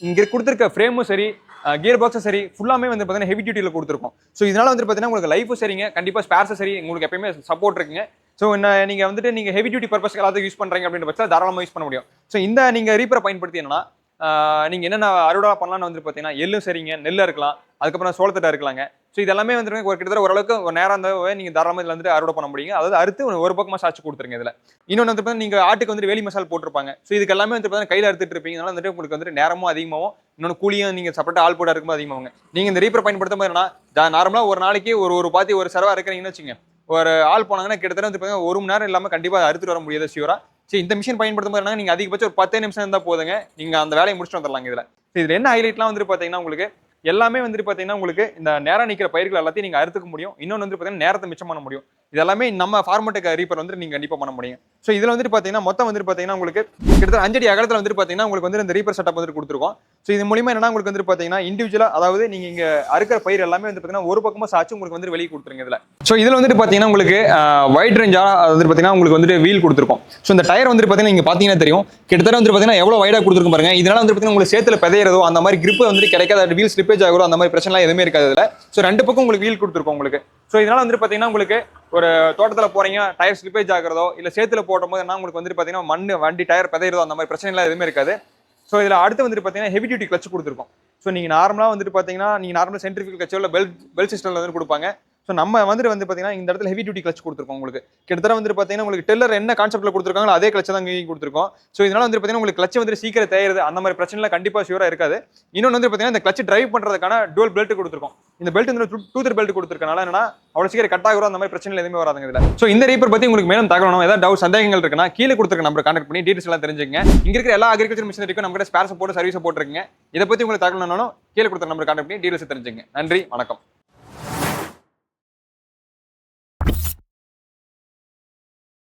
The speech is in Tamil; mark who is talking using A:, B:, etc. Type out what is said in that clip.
A: இங்க கொடுத்துருக்க ஃப்ரேமும் சரி, கியர் பாக்ஸும் சரி, ஃபுல்லாமே வந்து பார்த்தீங்கன்னா ஹெவி டியூட்டியில் கொடுத்துருக்கோம். ஸோ இதனால வந்து பார்த்தீங்கன்னா உங்களுக்கு லைஃபும் சரிங்க, கண்டிப்பாக ஸ்பேர்ஸும் சரி, உங்களுக்கு எப்பயுமே சப்போர்ட் இருக்குங்க. ஸோ நீங்க வந்துட்டு நீங்க ஹெவி டியூட்டி பர்பஸ்க்கு எல்லாத்துக்கும் யூஸ் பண்றீங்க அப்படின்ற பட்சத்தில் தாராளமாக யூஸ் பண்ண முடியும். ஸோ இந்த நீங்க ரீப்பரை பயன்படுத்தி என்னன்னா நீங்க என்னென்ன அறுவடை பண்ணலாம்னு வந்து பார்த்தீங்கன்னா எள்ளும் சரிங்க, நெல்லை இருக்கலாம், அதுக்கப்புறம் சோளத்தட்டை இருக்கலாங்க. ஸோ இதெல்லாமே வந்துட்டு ஒரு கிட்டத்தட்ட ஓரளவுக்கு ஒரு நேரம் இருந்தாவே நீங்க தாராளமாக இதில் வந்துட்டு அறுவடை பண்ண முடியுங்க. அதாவது அறுத்து ஒரு பக்கமாக சாய்ச்சி கொடுத்துருங்க. இதில் இன்னொன்று வந்து பார்த்தீங்கன்னா நீங்க ஆட்டுக்கு வந்துட்டு வேலி மசால் போட்டிருப்பாங்க. ஸோ இதுக்கு எல்லாமே வந்து பார்த்தீங்கன்னா கையில் அறுத்துட்டு இருப்பீங்க. அதனால வந்துட்டு உங்களுக்கு வந்துட்டு நேரமும் அதிகமாகும், இன்னொன்று கூலியும் நீங்க செப்பரேட்டா ஆள் போட இருக்கும்போது அதிகமாகுங்க. நீங்க இந்த ரீப்பர் பயன்படுத்தும் போது என்னன்னா நார்மலா ஒரு நாளைக்கு ஒரு பாத்தி ஒரு செலவா இருக்கிறீங்கன்னு வச்சுங்க, ஒரு ஆள் போனாங்கன்னா கிட்டத்தட்ட வந்து ஒரு மணி நேரம் இல்லாம கண்டிப்பா அறுத்துட்டு வர முடியாது ஷியூரா. சரி, இந்த மிஷின் பயன்படுத்தும் போது நீங்க அதிகபட்சம் ஒரு 10 நிமிஷம் இருந்தா போதுங்க, நீங்க அந்த வேலையை முடிச்சுட்டு வந்துடலாங்க. இதுல என்ன ஹைலைட்லாம் வந்துட்டு பாத்தீங்கன்னா உங்களுக்கு எல்லாமே வந்துட்டு பாத்தீங்கன்னா உங்களுக்கு இந்த நேரம் நிக்கிற பயிர்கள் எல்லாத்தையும் நீங்க அறுத்துக்க முடியும். இன்னொன்று வந்து பாத்தீங்கன்னா நேரத்தை மிச்சம் பண்ண முடியும். இதெல்லாமே நம்ம ஃபார்மேட்டுக்கு ரீப்பர் வந்து நீங்க கண்டிப்பா பண்ண முடியும். ஸோ இதுல வந்துட்டு பாத்தீங்கன்னா மொத்தம் வந்துட்டு பாத்தீங்கன்னா உங்களுக்கு கிட்டத்தட்ட 5 அடி அகலத்துல வந்துட்டு பாத்தீங்கன்னா உங்களுக்கு வந்து இந்த ரீப்பர் செட்டப் வந்துட்டு கொடுத்துருக்கோம். ஸோ இது மூலியமா என்னன்னா உங்களுக்கு வந்துட்டு பாத்தீங்கன்னா இண்டிவிஜுவலா, அதாவது நீங்க இங்க அறுக்கிற பயிர் எல்லாமே வந்து பாத்தீங்கன்னா ஒரு பக்கமா சாச்சு உங்களுக்கு வந்து வெளியே கொடுத்துருங்க. இதுல ஸோ இதுல வந்துட்டு பாத்தீங்கன்னா உங்களுக்கு வைட் ரேஞ்சா வந்துட்டு பாத்தீங்கன்னா உங்களுக்கு வந்துட்டு வீல் கொடுத்துருக்கோம். ஸோ இந்த டயர் வந்துட்டு பாத்தீங்கன்னா நீங்க பாத்தீங்கன்னா தெரியும், கிட்டத்தட்ட வந்துட்டு பாத்தீங்கன்னா எவ்வளவு வைடா கொடுத்துருக்கும் பாருங்க. இதனால வந்து பாத்தீங்கன்னா உங்களுக்கு சேத்துல பெதையறதோ அந்த மாதிரி கிரிப் வந்துட்டு கிடைக்காத, வீல் ஸ்லிப்பேஜ் ஆகிறோ அந்த மாதிரி பிரச்சனை எதுவுமே இருக்காது. இதுல ஸோ ரெண்டு பக்கம் உங்களுக்கு வீல் கொடுத்துருக்கோம் உங்களுக்கு. ஸோ இதனால வந்துட்டு பாத்தீங்கன்னா உங்களுக்கு ஒரு தோட்டத்துல போறீங்க, டயர் ஸ்லிப்பேஜ் ஆகிறதோ இல்ல சேத்துல போடும் போது என்ன உங்களுக்கு வந்துட்டு பாத்தீங்கன்னா மண்ணு வண்டி டயர் பெதையறதோ அந்த மாதிரி பிரச்சனை எல்லாம் எதுவுமே இருக்காது. ஸோ இதுல அடுத்து வந்துட்டு பாத்தீங்கன்னா ஹெவி டியூட்டி கிளச் கொடுத்துருக்கோம். ஸோ நீங்க நார்மலா வந்துட்டு பாத்தீங்கன்னா நீங்க நார்மலா சென்ட்ரிஃபியூகல் கிளச்சோ இல்ல பெல் சிஸ்டம்ல வந்து கொடுப்பாங்க. ஸோ நம்ம வந்துட்டு வந்து பாத்தீங்கன்னா இந்த இடத்துல ஹெவி டியூட்டி கிளச் கொடுத்துருக்கோம் உங்களுக்கு. கிட்டத்தட்ட வந்துட்டு பாத்தீங்கன்னா உங்களுக்கு டெல்லர் என்ன கான்செப்ட்ல கொடுத்துருக்காங்களோ அதே கிளச் தான் இங்கே கொடுத்துருக்கோம். ஸோ இதனால வந்து பாத்தீங்கன்னா உங்களுக்கு கிளச் வந்து சீக்கிரம் தேயுறது அந்த மாதிரி பிரச்சனை கண்டிப்பா ஷூரா இருக்காது. இன்னொன்று வந்து பாத்தீங்கன்னா இந்த கிளச் டிரைவ் பண்றதுக்கான டுவல் பெல்ட் கொடுத்துருக்கோம். இந்த பெல்ட் வந்து டூத்தர் பெல்ட் கொடுத்துருக்கனால என்னன்னா அவ்வளவு சீக்கிரம் கட் ஆகிறோம் அந்த மாதிரி பிரச்சனை எதுவுமே வராதுங்க இதுல. ஸோ இந்த ரீப்பர் பத்தி உங்களுக்கு மேலும் தகவலும் ஏதாவது டவுட் சந்தேகங்கள் இருக்குன்னா கீழே கொடுத்துருக்க நம்பர் கான்டாக்ட் பண்ணி டீடைல்ஸ் எல்லாம் தெரிஞ்சுங்க. இங்க இருக்கிற எல்லா அக்ரிகல்ச்சர் மிஷினரிக்கும் நம்ம கிட்ட ஸ்பேர் சப்போர்ட் சர்வீஸ் சப்போர்ட் இருக்குங்க. இதை பத்தி உங்களுக்கு தகவல்னாலும் கீழே கொடுத்த நம்பர் கான்டாக்ட் பண்ணி டீடைல்ஸ் தெரிஞ்சுங்க. நன்றி, வணக்கம்.